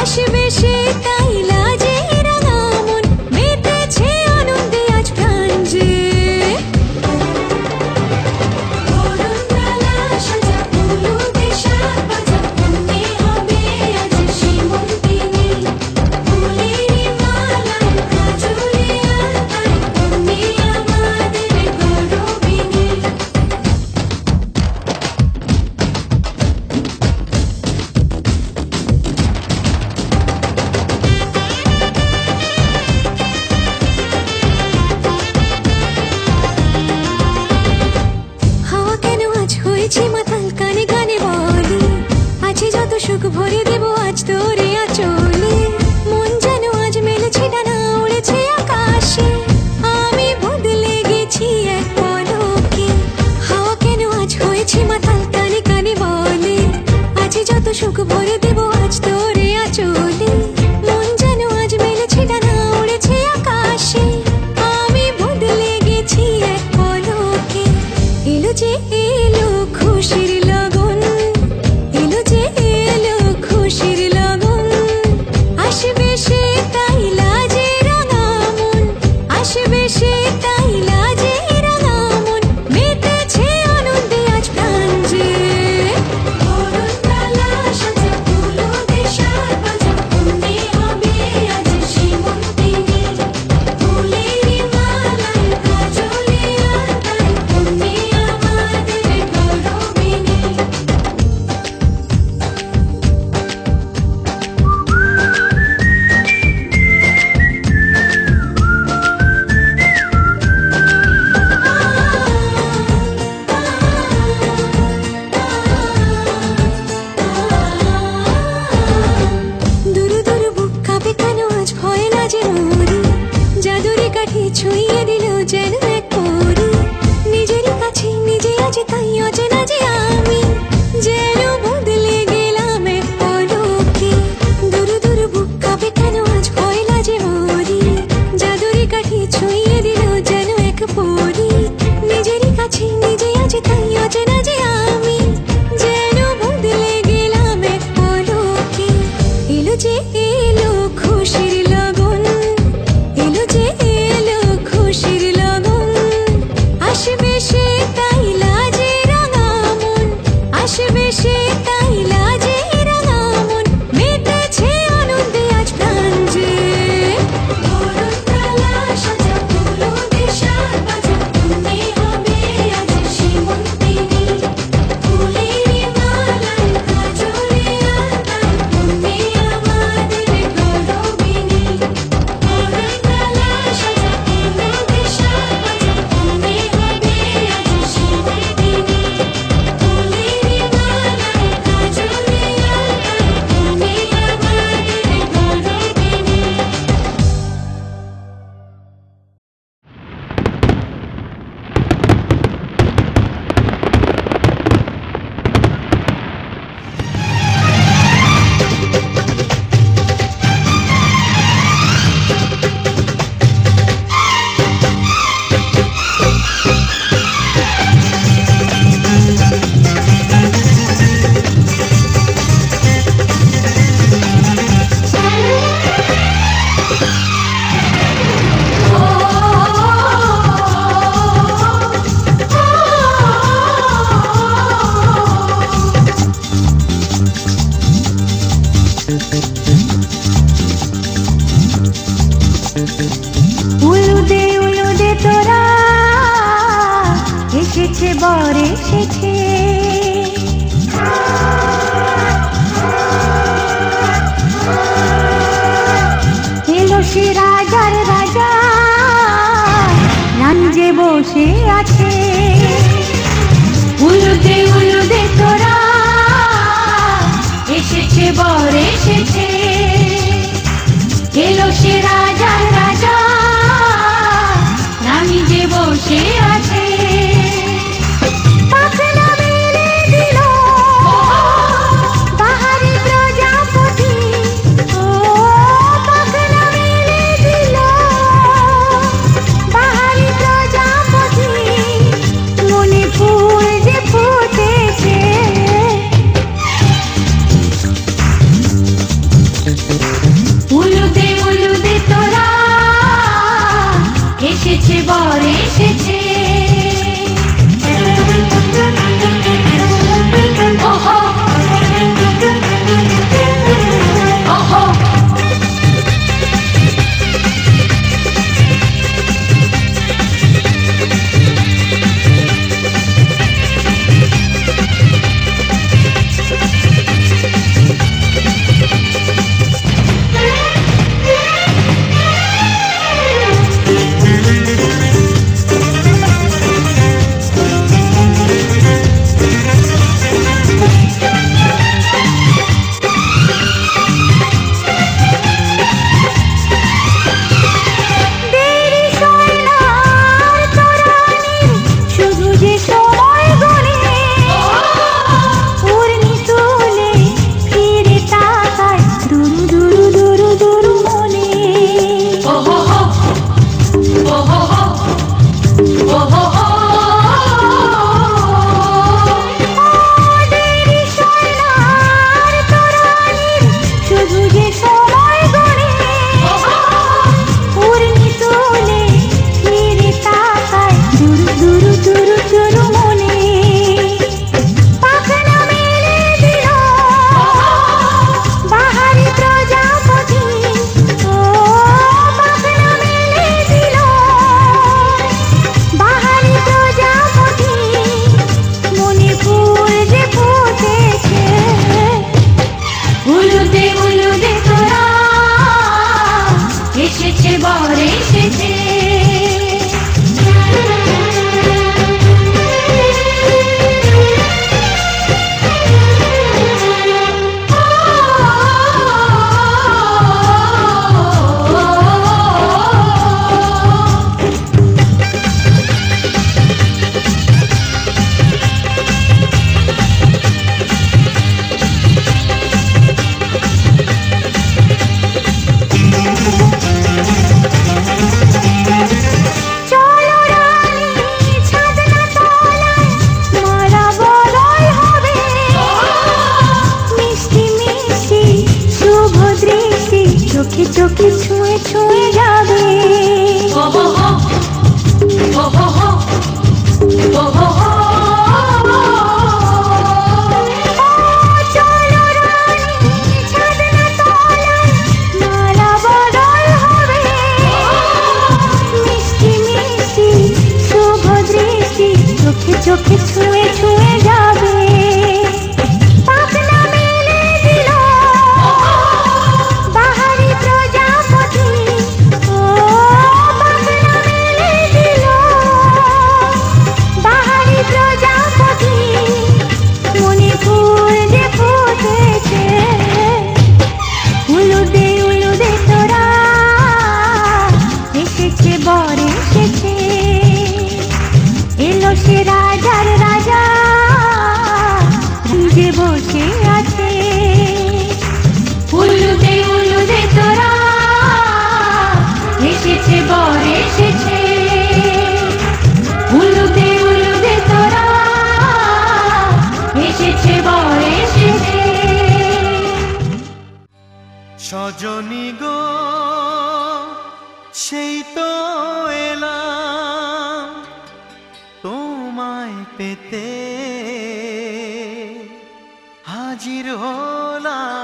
আসবে সে তাই লাজে রাঙা মন মেতেছে আনন্দে আজ প্রাণ যে বরণডালা সাজা হলুদে শাক ভাজা মনে হবে আজ সীমন্তিনী ফুলের মালায় কাজলে আলতায় তুমি আমাদের গৌরবিনী হাওয়া কেন আজ হয়েছে মাতাল কানে কানে বলে আছে যত সুখ ভরে দেব আজ তোরে আঁচলে মন যেন আজ মেলেছে ডানা উড়েছে আকাশে আমি বদলে গেছি এক পলকে হাওয়া কেন আজ হয়েছে মাতাল কানে কানে বলে আছে যত সুখ ভরে দেব আজ তোরে আঁচলে মন যেন আজ মেলেছে ডানা উড়েছে আকাশে আমি বদলে গেছি এক পলকে এলো যে এলো খুশির লগন এলো যে এলো খুশির লগন আসবে সে তাই লাজে রাঙা মন আসবে সে তাই লাজে রাঙা মন মেতেছে আনন্দে আজ প্রাণ যে বরণডালা সাজা হলুদে শাক ভাজা মনে হবে আজ সীমন্তিনী ফুলের মালায় কাজলে আলতায় তুমি আমাদের গৌরবিনী দুরু দুরু বুক কাঁপে কেন আজ ভয় লাজে মরি জাদুরে কাঠি ছুঁয়ে দিল যেন এক পরি নিজেরই কাছে নিজে আজ তাই অচেনা যে আমি যেন বদলে গেলাম এক পলকে দুরু দুরু বুক কাঁপে কেন আজ ভয় লাজে মরি জাদুরে কাঠি ছুঁয়ে দিল যেন এক পরি নিজেরই কাছে নিজে আজ তাই অচেনা যে আমি যেন বদলে গেলাম এক পলকে এলো যে এলো খুশির লগন এলো যে এলো খুশির লগন আসবে সে তাই লাজে রাঙা মন আসবে সে তাই লাজে রাঙা মন মেতেছে আনন্দে আজ প্রাণ যে বরণডালা সাজা হলুদে শাক ভাজা মনে হবে আজ সীমন্তিনী ফুলের মালায় কাজলে আলতায় তুমি আমাদের গৌরবিনী বরণডালা সাজা হলুদে শাক ভাজা মনে হবে আজ সীমন্তিনী ফুলের মালায় কাজলে আলতায় তুমি উলুদে উলুদে তোরা এসেছে বর এসেছে এলো সে রাজার রাজা রাঞ্জে বসে আছে উলুদে উলুদে তোরা এসেছে বর এসেছে এলো সে রাজার রাজা রানী যে বসে আছে পাখনা মেলে দিল বাহারি প্রজাপতি ও পাখনা মেলে দিল বাহারি প্রজাপতি মনে ফুল যে ফুটেছে চোখে চোখে ছুঁয়ে ছুঁয়ে যাবে। হো হো হো হো হো হো হো হো হো। ও চলো রানী ছাদনা তলায় মালা বদল হবে। মিষ্টি মিষ্টি শুভ দৃষ্টি চোখে চোখে ছুঁয়ে ছুঁয়ে যাবে। পাখনা মেলে দিল বাহারি প্রজাপতি, ও পাখনা মেলে দিল বাহারি প্রজাপতি, মনে ফুল যে ফুটেছে। উলুদে উলুদে তোরা এসেছে বর এসেছে, এলো সে রাজার রাজা যে বসে আছে। উলুদে উলুদে তোরা এসেছে বর এসেছে, উলুদে উলুদে তোরা এসেছে বর এসেছে। সজনী গো সেই তো এলাম তোমায় পেতে, হাজির হলাম।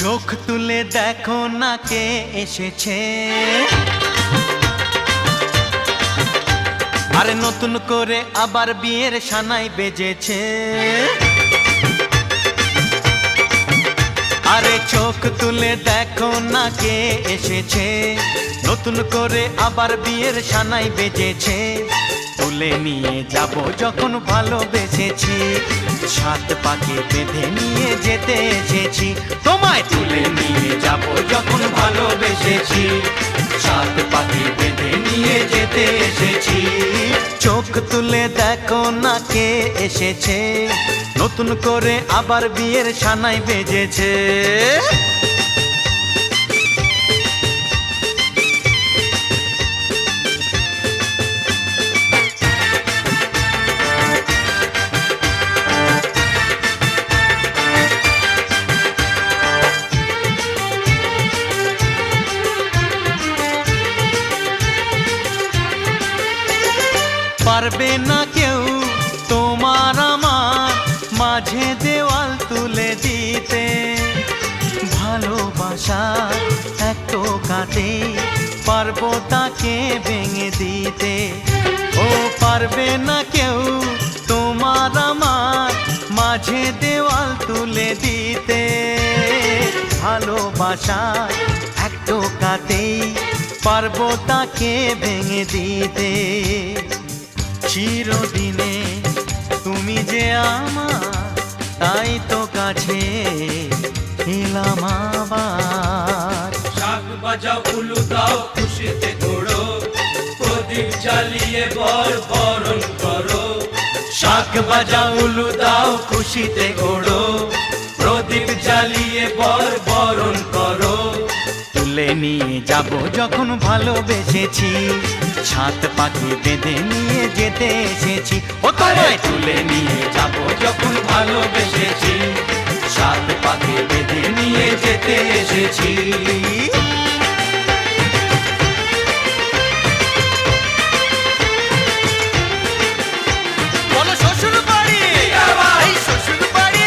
চোখ তুলে দেখো না কে এসেছে, আরে নতুন করে আবার বিয়ের সানাই বেজেছে। আরে চোখ তুলে দেখো না কে এসেছে, নতুন করে আবার বিয়ের সানাই বেজেছে। তুলে নিয়ে যাব যখন ভালোবেসেছি, সাত পাকে বেঁধে নিয়ে যেতে এসেছি। তোমায় তুলে নিয়ে যাব যখন ভালোবেসেছি, সাত পাকে বেঁধে নিয়ে যেতে এসেছি। চোখ তুলে দেখো না কে এসেছে, নতুন করে আবার বিয়ের সানাই বেজেছে। পারবে না কেউ তোমার আমার মাঝে দেওয়াল তুলে দিতে, ভালোবাসা এক টোকাতে পারবো তাকে ভেঙে দিতে। ও পারবে না কেউ তোমার আমার মাঝে দেওয়াল তুলে দিতে, ভালোবাসা এক টোকাতেই পারবো তাকে ভেঙে দিতে। চিরদিনে তুমি যে আমার, তাই তো কাছে এলাম আবার। শাক বাজাও উলু দাও খুশিতে ঘোড়ো, প্রদীপ জ্বালিয়ে বর বরণ করো। শাক বাজা উলু দাও খুশিতে ঘোড়ো, প্রদীপ জ্বালিয়ে বর বরণ করো। তুলে নিয়ে যাব যখন ভালোবেসেছি, সাত পাখি বেঁধে নিয়ে যেতে এসেছি। ও তোমায় তুলে নিয়ে যাব যখন ভালোবেসেছি, সাত পাখি বেঁধে নিয়ে যেতে এসেছি। বলো শ্বশুর বাড়ি, এই শ্বশুর বাড়ি,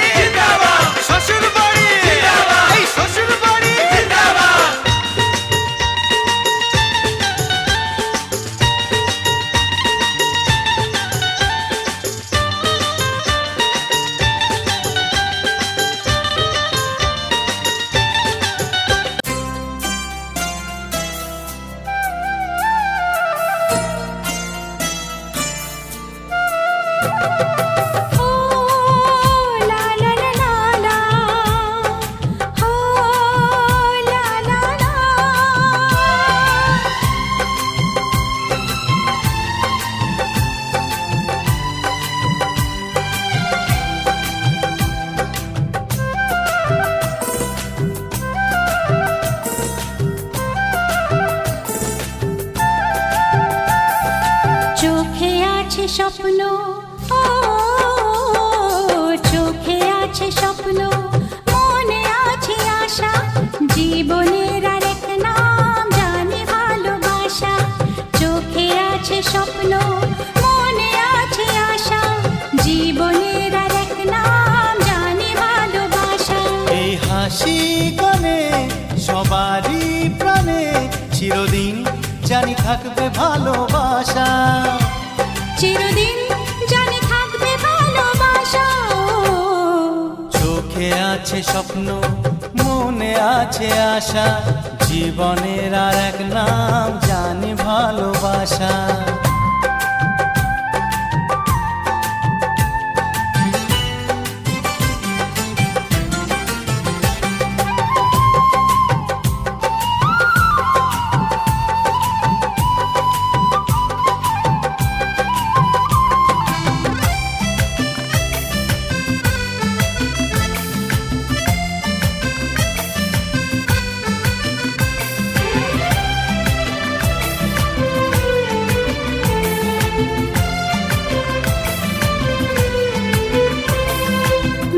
শ্বশুর বাড়ি, এই শ্বশুর বাড়ি। আছে স্বপ্ন, ও চোখে আছে স্বপ্ন, মনে আছে আশা, জীবনের আরেক নাম জানি ভালোবাসা। চোখে আছে স্বপ্ন, মনে আছে আশা, জীবনের আরেক নাম জানি ভালোবাসা। এই হাসি গানে সবারই প্রাণে চিরদিন জানি থাকবে ভালোবাসা। চিরদিন জানি থাকবে ভালোবাসা। চোখে আছে স্বপ্ন, মনে আছে আশা, জীবনের আর এক নাম জানি ভালোবাসা।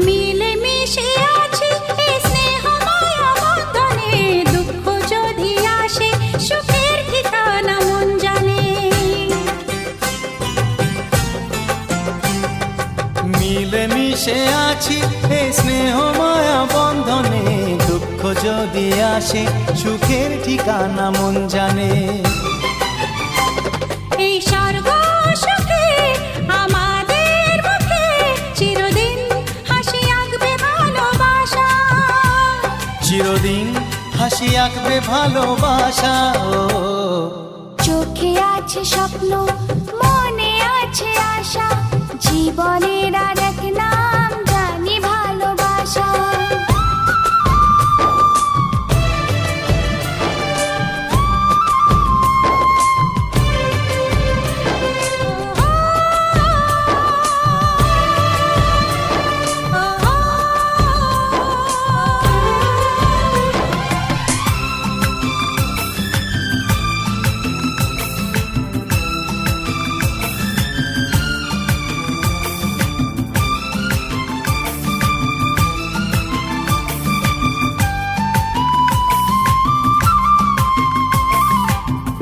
মিলে মিশে আছি এই স্নেহ মায়া বন্ধনে, দুঃখ যদি আসে সুখের ঠিকানা মন জানে। মিলে মিশে আছি এই স্নেহ মায়া বন্ধনে, দুঃখ যদি আসে সুখের ঠিকানা মন জানে। এই স্বর্গ সুখে আমাদের মুখে চিরদিন হাসি আঁকবে ভালোবাসা। চিরদিন হাসি আঁকবে ভালোবাসা। ও চোখে আছে স্বপ্ন, মনে আছে আশা, জীবনের আরেক নাম জানি ভালোবাসা।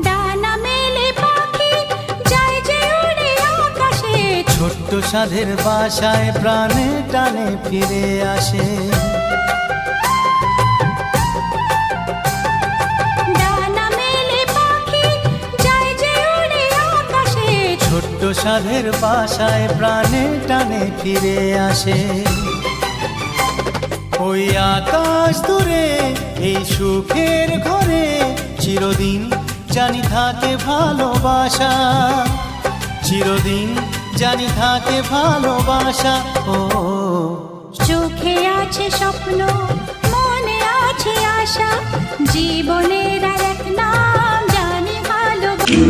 ডানা মেলে পাখি যায় যে উড়ে আকাশে, ছোট্ট সাধের বাসায় প্রাণে টানে ফিরে আসে। ডানা মেলে পাখি যায় যে উড়ে আকাশে, ছোট্ট সাধের বাসায় প্রাণে টানে ফিরে আসে। ওই আকাশ দূরে এই সুখের ঘরে চিরদিন জানি থাকে ভালোবাসা। চিরদিন জানি থাকে ভালোবাসা। ও চোখে আছে স্বপ্ন, মনে আছে আশা, জীবনের আরেক নাম জানি ভালোবাসা।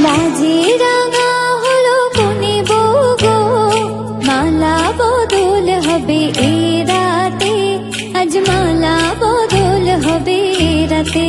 লাজে রাঙা হলো কোনে বউ গো, মালা বদল হবে এ রাতে, আজ মালা বদল হবে এ রাতে।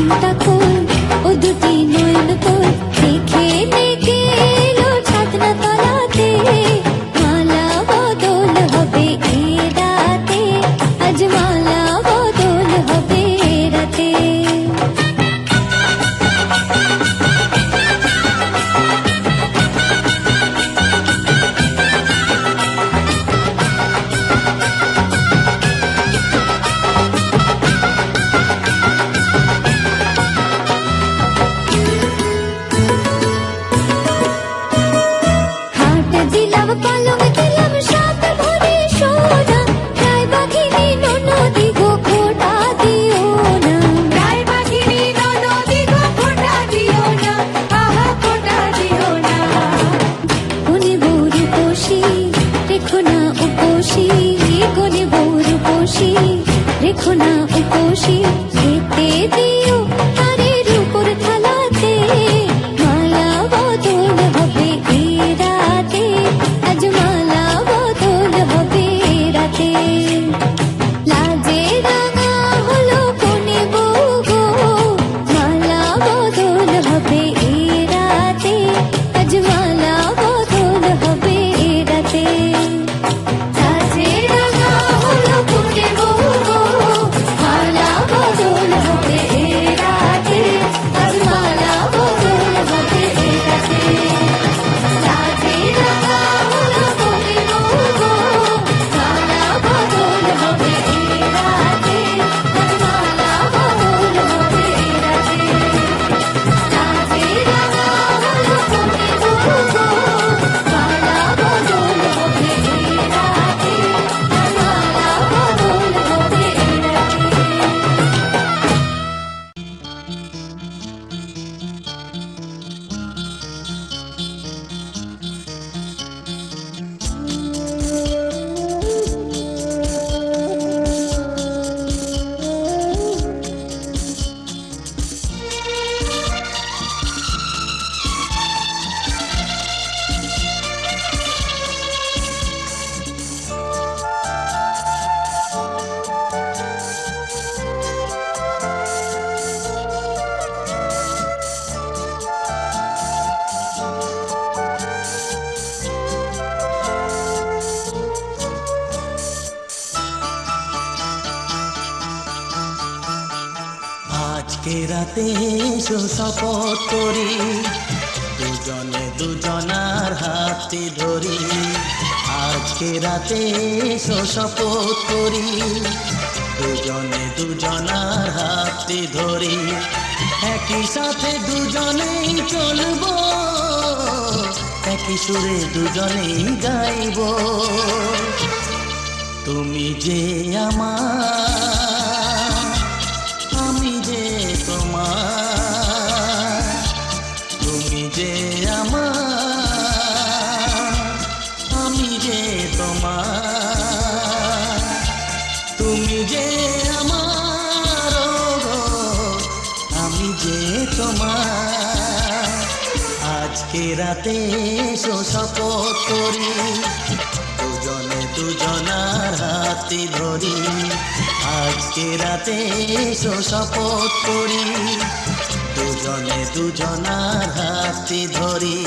মনটা কই ও দুটি নয়ন কই দেখে দেখে এলো ছাদনা তলাতে মালা বদল হবে এ রাতে আজ মালা বদল হবে এ রাতে হাট দিলাম পালং দিলাম সাত ভরি সোনা গায়ে বাঘিনী ননদি গো খোটা দিও না গায়ে বাঘিনী ননদি গো ফোঁটা দিও না, আহা ফোঁটা দিও না। কোনে বউর উপসী রেখো না উপসী কোনে বউর উপসী রেখো না উপসী খেতে দিও তারের উপর থালাতে মালা বদল হবে এ রাতে আজ মালা বদল হবে এ রাতে লাজে রাঙা হলো কোনে বউ গো মালা বদল হবে এ রাতে আজ মালা বদল হবে এ রাতে লাজে রাঙা হলো কোনে বউ গো মালা বদল হবে এ রাতে আজ মালা বদল হবে এ রাতে লাজে রাঙা হলো কোনে বউ গো মালা বদল হবে এ রাতে আজ মালা বদল হবে এ রাতে লাজে রাঙা হলো কোনে বউ গো মালা বদল হবে এ রাতে আজ মালা বদল হবে এ রাতে আজকে রাতে এসো শপথ করি দুজনে দুজনার হাতে ধরি আজকে রাতে এসো শপথ করি দুজনে দুজনার হাতে ধরি একই সাথে দুজনেই চলবো একই সুরে দুজনেই গাইবো তুমি যে আমার আমি যে তোমার তুমি যে আমার আমি যে তোমার তুমি যে আমার গো আমি যে তোমার আজকে রাতে এসো শপথ করি দুজনে দুজনার হাতে ধরি আজকে রাতে এসো শপথ করি দুজনে দুজনার হাতে ধরি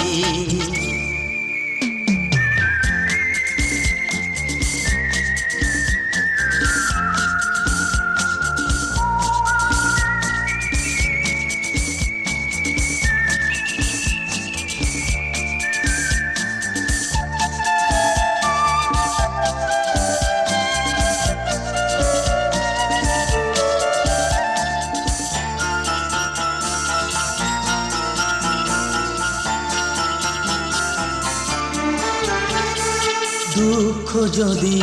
দুঃখ যদি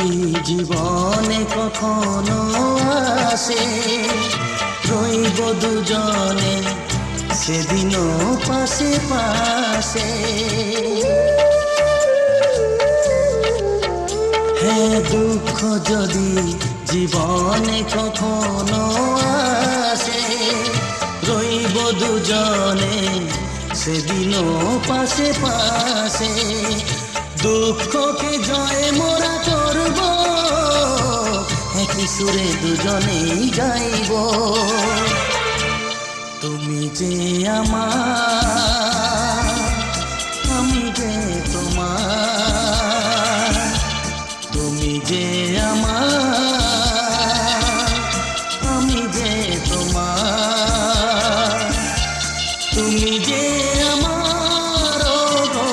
জীবনে কখনো আসে রইব দুজনে সেদিনও পাশে পাশে হ্যাঁ দুঃখ যদি জীবনে কখনো আসে রইব দুজনে সেদিনও পাশে পাশে দুঃখকে জয় মোরা করব একই সুরে দুজনেই গাইব যে আমার, আমি যে তোমার, তুমি যে আমার, আমি যে তোমার, তুমি যে আমার, ও গো,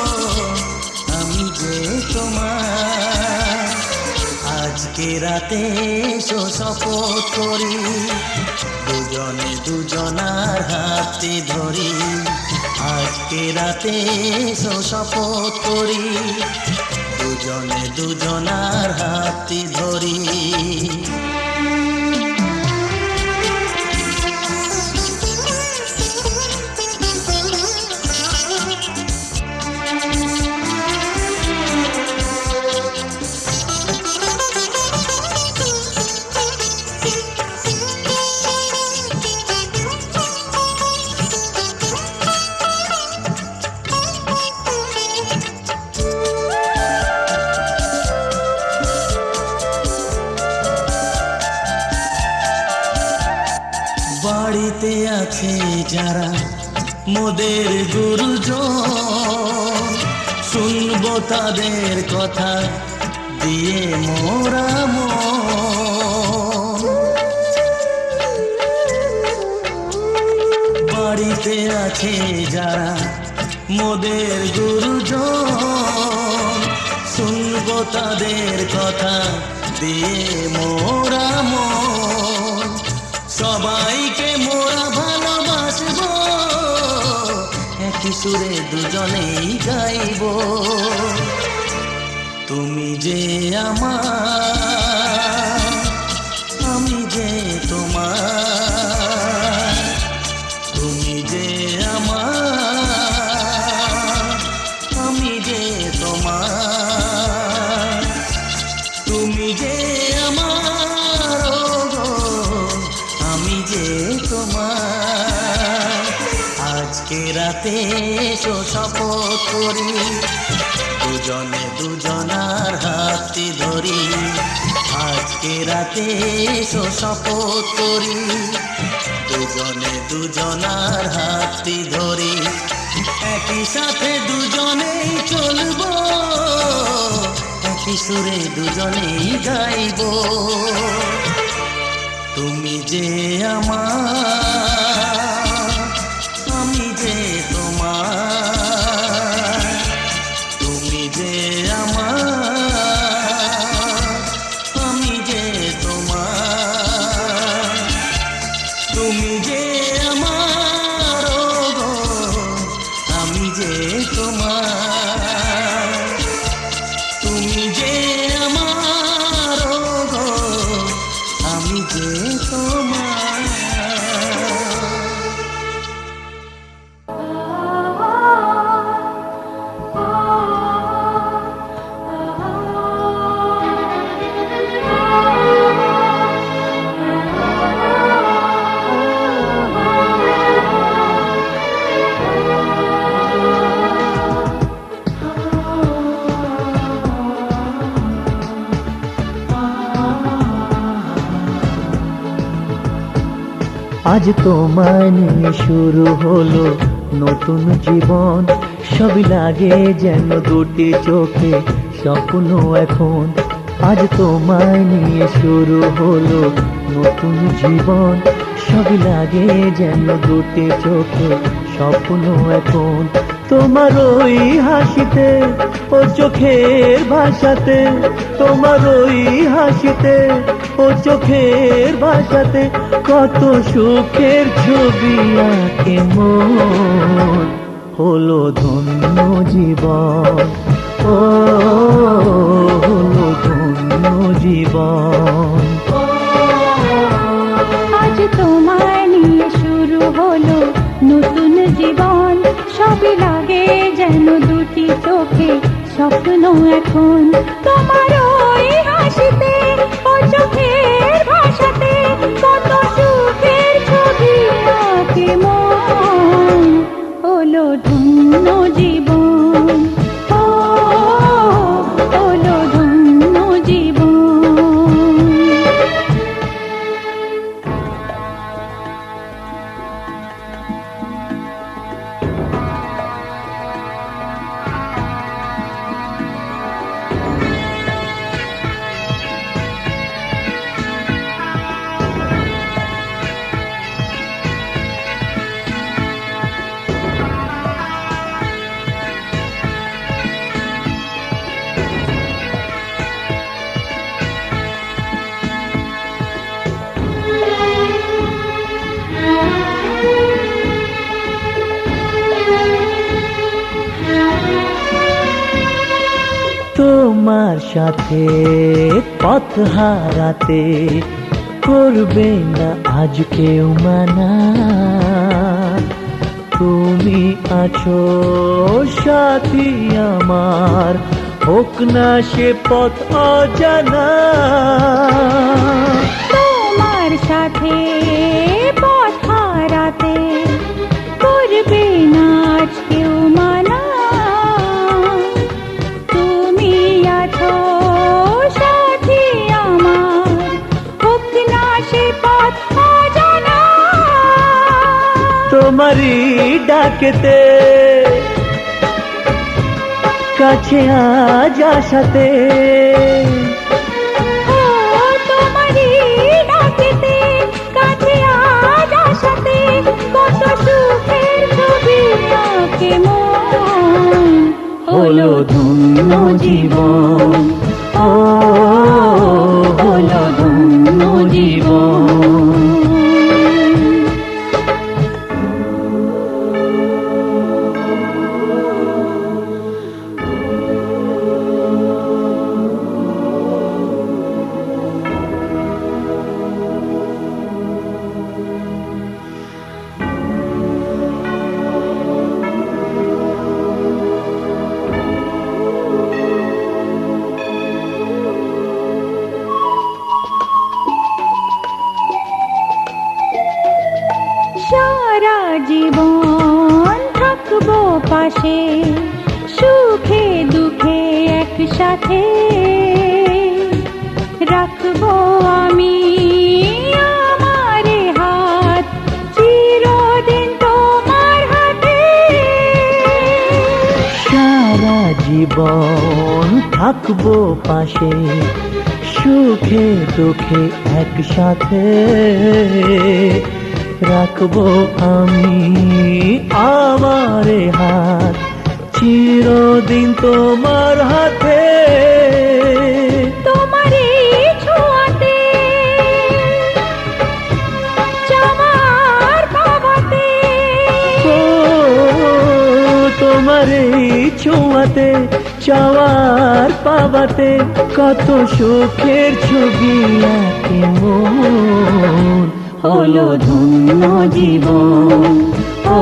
আমি যে তোমার। আজকে রাতে এসো শপথ করি, দুজনে দুজনার হাতে ধরি। আজকে রাতে এসো শপথ করি, দুজনে দুজনার হাতে ধরি। বাড়িতে আছে যারা মোদের গুরুজন, শুনবো তাদের কথা দিয়ে মোরা মন। বাড়িতে আছে যারা মোদের গুরুজন, শুনবো তাদের কথা দিয়ে মোরা মন। সবাইকে মোরা ভালোবাসবো, একই সুরে দুজনেই গাইবো। তুমি যে আমার, আমি যে তোমার, তুমি যে আমার, আমি যে তোমার, তুমি যে আমার, ও গো, আমি যে তোমার। আজকে রাতে এসো শপথ করি, দুজনে দুজনার হাতে ধরি। আজকে রাতে এসো শপথ করি, দুজনে দুজনার হাতে ধরি। একই সাথে দুজনেই চলবো, একই সুরে দুজনেই গাইবো। তুমি যে আমার, আমি যে তোমার, তুমি যে আমার, আমি যে তোমার, তুমি যে আমার, ও গো, আমি যে তোমার, তুমি যে আমার, ও গো, আমি যে তোমার। আজ তোমায় নিয়ে শুরু হলো নতুন জীবন, সবই লাগে যেন দুটি চোখে স্বপ্ন এখন। আজ তোমায় নিয়ে শুরু হলো নতুন জীবন, সবই লাগে যেন দুটি চোখে স্বপ্ন এখন। তোমার ওই হাসিতে ও চোখের ভাষাতে, তোমার ওই হাসিতে ও চোখের ভাষাতে কত সুখের ছবি আঁকে মন। হলো ধন্য জীবন, ও হলো ধন্য জীবন। আজ তোমায় নিয়ে শুরু হলো নতুন জীবন, সবই লাগে যেন দুটি চোখে স্বপ্ন এখন। তোমার ওই হাসিতে ও চোখের ভাষাতে কত সুখের ছবি আঁকে মন। হলো ধন্য জীবন, ও হলো ধন্য জীবন। সাথে পথ হারাতে করবে না আজ কেউ মানা। তুমি আছো সাথী আমার, হোক না সে পথ অজানা। তোমার সাথে পথ হারাতে করবে না আজ কেউ মানা। তুমি আছো সাথী আমার, হোক না সে পথ অজানা। তোমারই ডাকেতে কাছে আজ আসাতে, ও তোমারই ডাকেতে কাছে আজ আসাতে, কত সুখের ছবি আঁকে মন। হলো ধন্য জীবন, ও হলো ধন্য জীবন। সারা জীবন থাকবো পাশে, সুখে দুঃখে একসাথে রাখবো আমি আমার হাত, চিরদিন তোমার হাতে। সারা জীবন থাকবো পাশে, সুখে দুঃখে একসাথে রাখবো আমি আমার হাত, চিরদিন তোমার হাতে। তোমারই ছোঁয়াতে চাওয়ার পাওয়াতে, ও তোমার এই ছোঁয়াতে চাওয়ার পাওয়াতে, কত সুখের ছবি আঁকে মন। হলো ধন্য জীবন, ও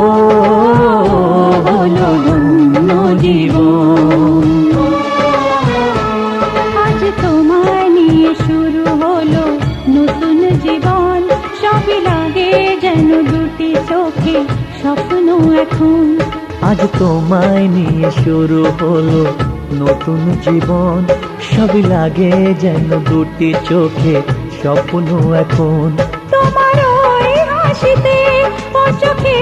হলো ধন্য জীবন। আজ তোমায় নিয়ে শুরু হলো নতুন জীবন। সবই লাগে যেন দুটি চোখে স্বপ্ন এখন। আজ তোমায় নিয়ে শুরু হলো নতুন জীবন, সবই লাগে যেন দুটি চোখে স্বপ্ন এখন। তোমার ওই হাসিতে ও চোখে